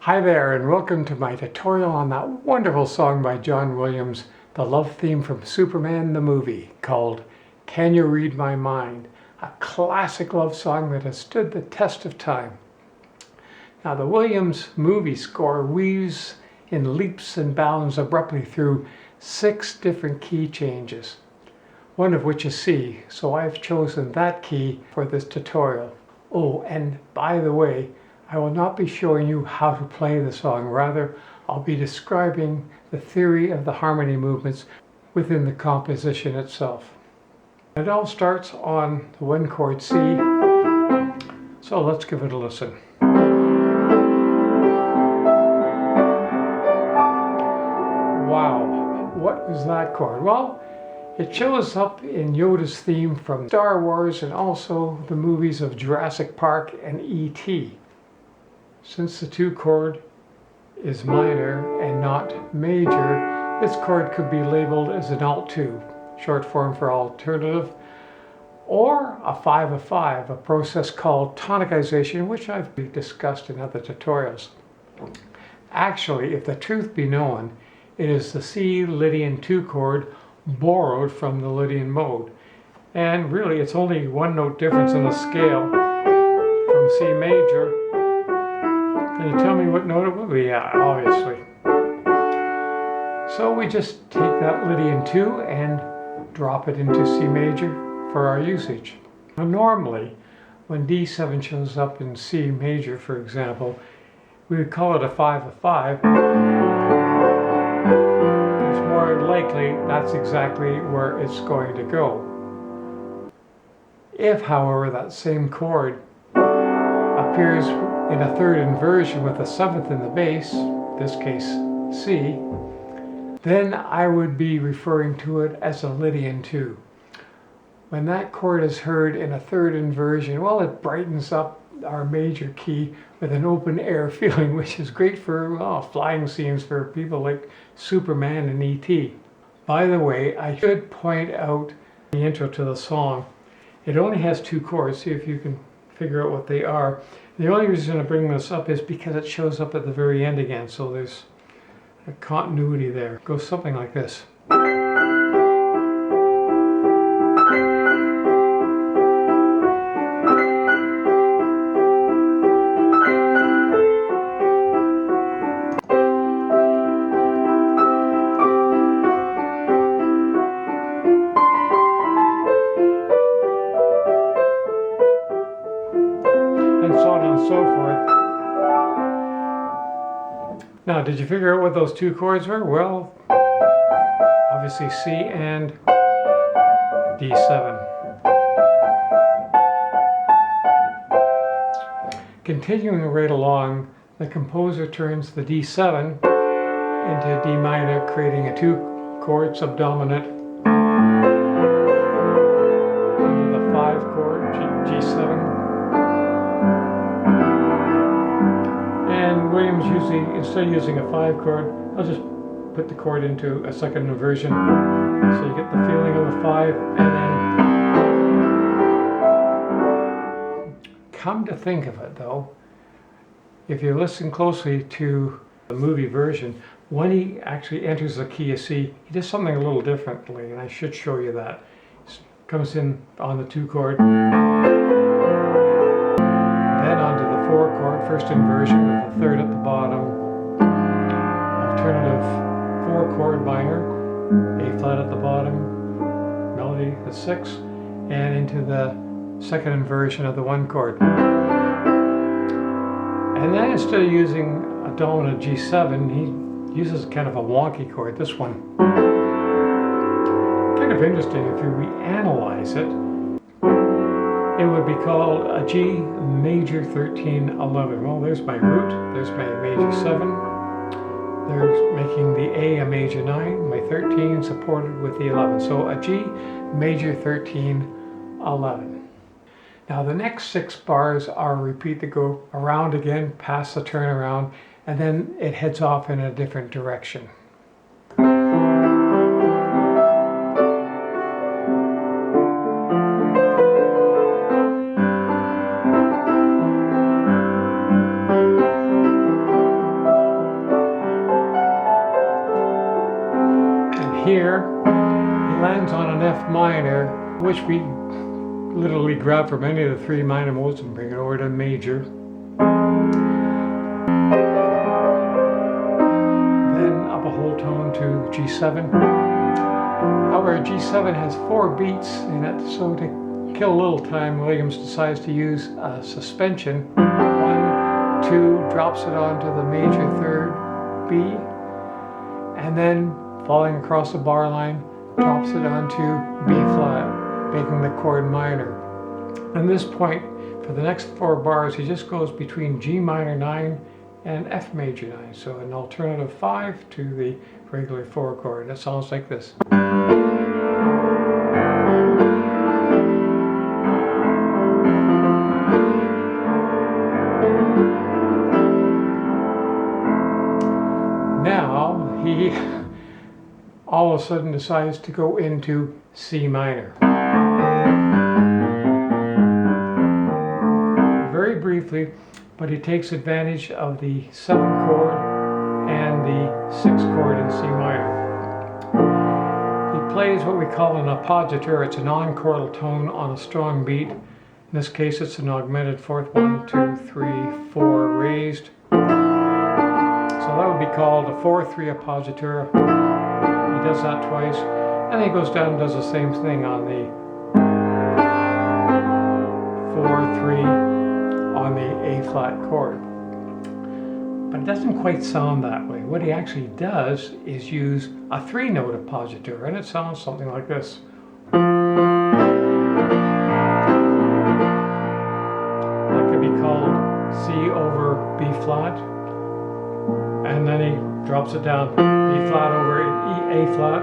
Hi there, and welcome to my tutorial on that wonderful song by John Williams, the love theme from Superman the movie, called Can You Read My Mind? A classic love song that has stood the test of time. Now, the Williams movie score weaves in leaps and bounds abruptly through 6 different key changes, one of which is C, so I've chosen that key for this tutorial. Oh, and by the way, I will not be showing you how to play the song. Rather, I'll be describing the theory of the harmony movements within the composition itself. It all starts on the 1 chord C, so let's give it a listen. Wow, what was that chord? Well, it shows up in Yoda's theme from Star Wars and also the movies of Jurassic Park and E.T. Since the 2 chord is minor and not major, this chord could be labeled as an alt 2, short form for alternative, or a 5 of 5, a process called tonicization, which I've discussed in other tutorials. Actually, if the truth be known, it is the C Lydian 2 chord borrowed from the Lydian mode. And really, it's only 1 note difference in the scale from C major. Can you tell me what note it would be? Yeah, obviously. So we just take that Lydian 2 and drop it into C major for our usage. Now normally, when D7 shows up in C major, for example, we would call it a 5 of 5. It's more likely that's exactly where it's going to go. If, however, that same chord appears in a 3rd inversion with a 7th in the bass, in this case C, then I would be referring to it as a Lydian 2. When that chord is heard in a 3rd inversion, well, it brightens up our major key with an open air feeling, which is great for flying scenes for people like Superman and E.T. By the way, I should point out the intro to the song. It only has 2 chords. See if you can figure out what they are. The only reason I bring this up is because it shows up at the very end again, so there's a continuity there. It goes something like this. And so on and so forth. Now, did you figure out what those 2 chords were? Well, obviously C and D7. Continuing right along, the composer turns the D7 into D minor, creating a 2 chord subdominant into the 5 chord G7. And Williams usually, instead of using a 5 chord, I'll just put the chord into a 2nd inversion. So you get the feeling of a 5, and then come to think of it though, if you listen closely to the movie version, when he actually enters the key of C, he does something a little differently, and I should show you that. He comes in on the 2 chord, then onto the 4 chord, 1st inversion with the 3rd at the bottom, alternative 4 chord minor, A flat at the bottom, melody the 6th, and into the 2nd inversion of the 1 chord. And then instead of using a dominant G7, he uses kind of a wonky chord, this one. Kind of interesting, if you reanalyze it, it would be called a G major 13-11. Well, there's my root, there's my major 7, there's making the A major 9, my 13 supported with the 11. So a G major 13-11. Now the next 6 bars are a repeat that go around again, past the turnaround, and then it heads off in a different direction. here, he lands on an F minor, which we literally grab from any of the three minor modes and bring it over to major. Then up a whole tone to G7. However, G7 has 4 beats in it, so to kill a little time, Williams decides to use a suspension. 1, 2, drops it onto the major 3rd B, and then falling across the bar line, drops it onto B flat, making the chord minor. At this point, for the next 4 bars, he just goes between G minor 9 and F major 9. So an alternative 5 to the regular 4 chord. That sounds like this. Now he all of a sudden decides to go into C minor. Very briefly, but he takes advantage of the 7th chord and the 6th chord in C minor. He plays what we call an appoggiatura. It's a non-chordal tone on a strong beat. In this case, it's an augmented 4th, 1, 2, 3, 4 raised. So that would be called a 4-3 appoggiatura. He does that twice, and then he goes down and does the same thing on the 4-3 on the A flat chord. But it doesn't quite sound that way. What he actually does is use a 3-note appoggiatura, and it sounds something like this. That could be called C over B flat. And then he drops it down, B flat over A flat.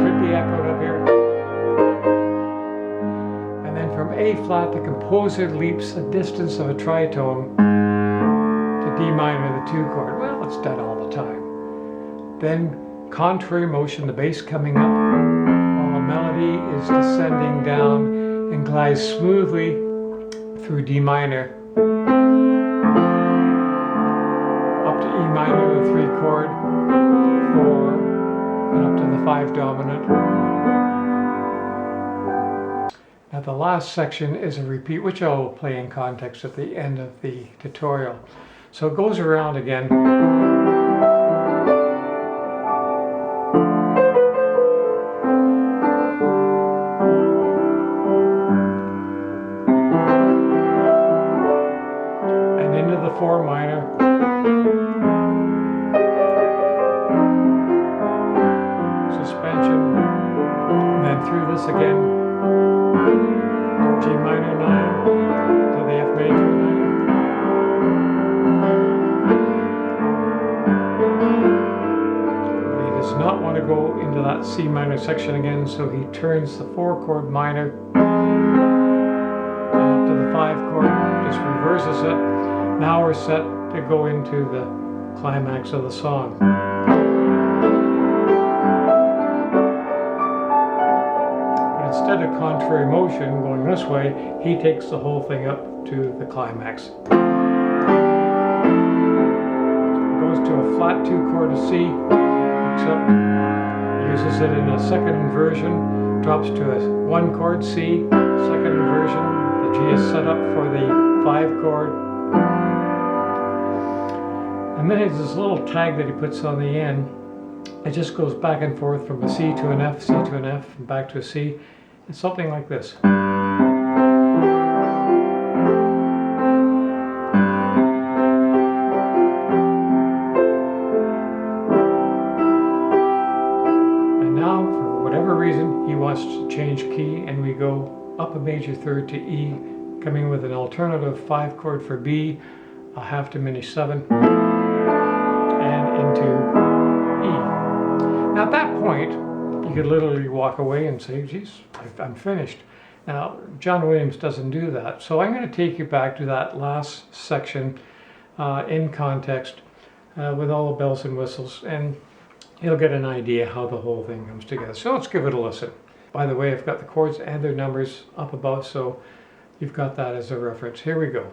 Could be echoed up here. And then from A flat, the composer leaps a distance of a tritone to D minor, the 2 chord. Well, it's done all the time. Then contrary motion, the bass coming up while the melody is descending down and glides smoothly through D minor. Up to E minor, the 3 chord, 4, and up to the 5 dominant. Now the last section is a repeat, which I will play in context at the end of the tutorial. So it goes around again. And into the 4 minor. Suspension, and then through this again, G minor 9 to the F major 9. But he does not want to go into that C minor section again, so he turns the 4 chord minor and up to the 5 chord, just reverses it. Now we're set to go into the climax of the song. Instead of contrary motion going this way, he takes the whole thing up to the climax. Goes to a flat 2 chord of C, except uses it in a second inversion, drops to a 1 chord C, second inversion. The G is set up for the 5 chord. And then there's this little tag that he puts on the end. It just goes back and forth from a C to an F, C to an F, and back to a C. It's something like this. And now, for whatever reason, he wants to change key, and we go up a major 3rd to E, coming with an alternative 5 chord for B, a half diminished 7, and into E. Now at that point, you could literally walk away and say, geez, I'm finished. Now, John Williams doesn't do that. So I'm going to take you back to that last section in context with all the bells and whistles, and you'll get an idea how the whole thing comes together. So let's give it a listen. By the way, I've got the chords and their numbers up above, so you've got that as a reference. Here we go.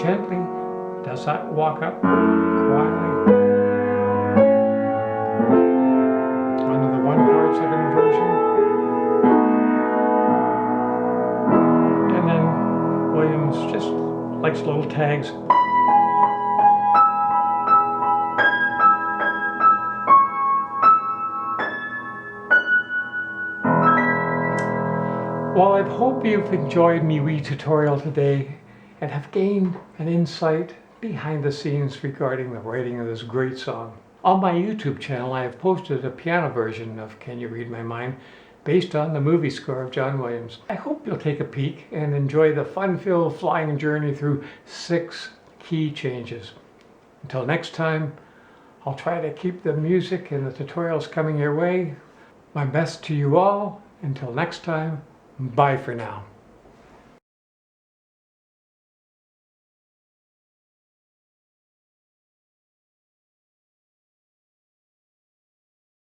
gently does that walk up quietly onto the 1/4 inversion. And then Williams just likes little tags. Well, I hope you've enjoyed my wee tutorial today and have gained an insight behind the scenes regarding the writing of this great song. On my YouTube channel, I have posted a piano version of Can You Read My Mind based on the movie score of John Williams. I hope you'll take a peek and enjoy the fun-filled flying journey through 6 key changes. Until next time, I'll try to keep the music and the tutorials coming your way. My best to you all. Until next time, bye for now.